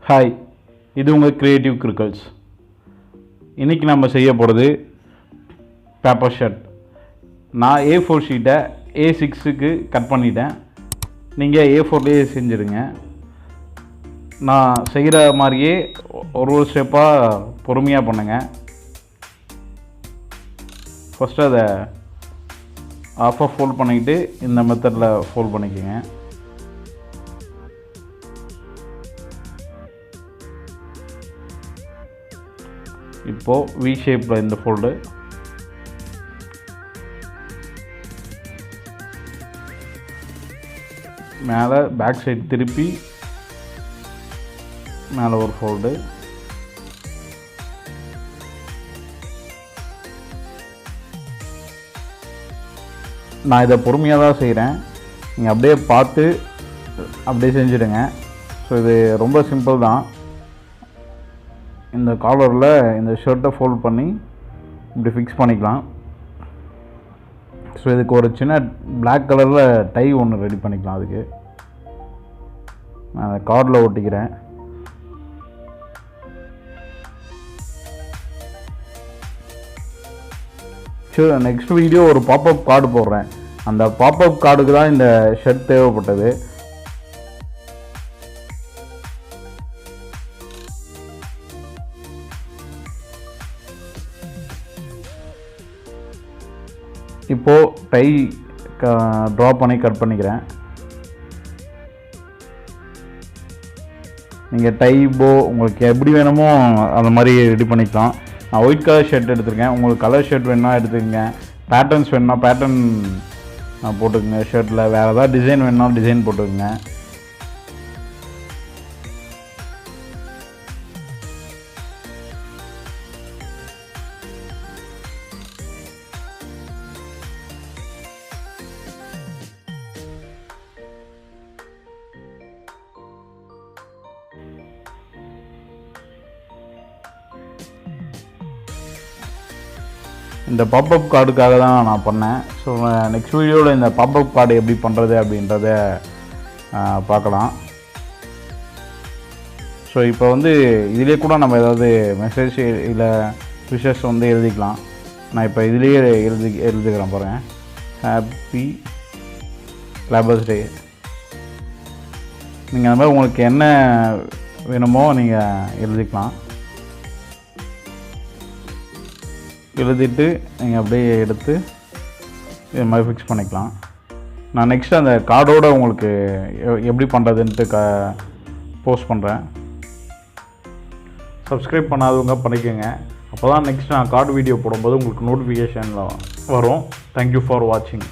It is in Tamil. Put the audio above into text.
ஹாய், இது உங்கள் க்ரியேட்டிவ் கிரிக்கல்ஸ். இன்றைக்கி நம்ம செய்ய போகிறது பேப்பர் ஷர்ட். நான் A4 ஷீட்டை A6க்கு கட் பண்ணிட்டேன். நீங்கள் A4லேயே செஞ்சுருங்க. நான் செய்கிற மாதிரியே ஒரு ஸ்டெப்பாக பொறுமையாக பண்ணுங்கள். ஃபஸ்ட்டு அதை ஆஃபாக ஃபோல்ட் பண்ணிக்கிட்டு இந்த மெத்தடில் ஃபோல்ட் பண்ணிக்கோங்க. இப்போது வி ஷேப்பில் இந்த ஃபோல்டு மேலே பேக் சைடு திருப்பி மேலே ஒரு ஃபோல்டு, நான் இதை பொறுமையாக தான் செய்கிறேன். நீங்கள் அப்படியே பார்த்து அப்படியே செஞ்சுடுங்க. ஸோ இது ரொம்ப சிம்பிள் தான். இந்த காலரில் இந்த ஷர்ட்டை ஃபோல்ட் பண்ணி இப்படி ஃபிக்ஸ் பண்ணிக்கலாம். ஸோ இதுக்கு ஒரு சின்ன பிளாக் கலரில் டை ஒன்று ரெடி பண்ணிக்கலாம். அதுக்கு நான் அதை கார்டில் ஒட்டிக்கிறேன். சரி, நெக்ஸ்ட் வீடியோ ஒரு பாப்அப் கார்டு போடுறேன். அந்த பாப்அப் கார்டுக்கு தான் இந்த ஷர்ட் தேவைப்பட்டது. இப்போது டை ட்ரா பண்ணி கட் பண்ணிக்கிறேன். நீங்கள் டை போ உங்களுக்கு எப்படி வேணுமோ அந்த மாதிரி ரெடி பண்ணிக்கலாம். நான் ஒயிட் கலர் ஷர்ட் எடுத்துருக்கேன். உங்களுக்கு கலர் ஷர்ட் வேணுன்னா எடுத்துக்கங்க. பேட்டர்ன்ஸ் வேணுன்னா பேட்டர்ன் போட்டுக்கோங்க. ஷர்ட்டில் வேறு ஏதாவது டிசைன் வேணுன்னா டிசைன் போட்டுக்கோங்க. இந்த பாப்அப் கார்டுக்காக தான் நான் பண்ணேன். ஸோ நெக்ஸ்ட் வீடியோவில் இந்த பாப்அப் கார்டு எப்படி பண்ணுறது அப்படின்றத பார்க்கலாம். ஸோ இப்போ இதிலே கூட நம்ம ஏதாவது மெசேஜ் இல்லை விஷஸ் எழுதிக்கலாம். நான் இப்போ இதிலேயே எழுதிக்கிறேன் பாருங்கள். Happy labours day. நீங்கள் அந்த மாதிரி உங்களுக்கு என்ன வேணுமோ நீங்கள் எழுதிக்கலாம். எழுதிட்டு நீங்கள் அப்படியே எடுத்து இது மாதிரி ஃபிக்ஸ் பண்ணிக்கலாம். நான் நெக்ஸ்ட்டு அந்த கார்டோடு உங்களுக்கு எப்படி பண்ணுறதுன்ட்டு போஸ்ட் பண்ணுறேன். சப்ஸ்கிரைப் பண்ணாதவங்க பண்ணிக்கோங்க. அப்போ தான் நெக்ஸ்ட் நான் கார்டு வீடியோ போடும்போது உங்களுக்கு நோட்டிஃபிகேஷனில் வரும். தேங்க்யூ ஃபார் வாட்சிங்.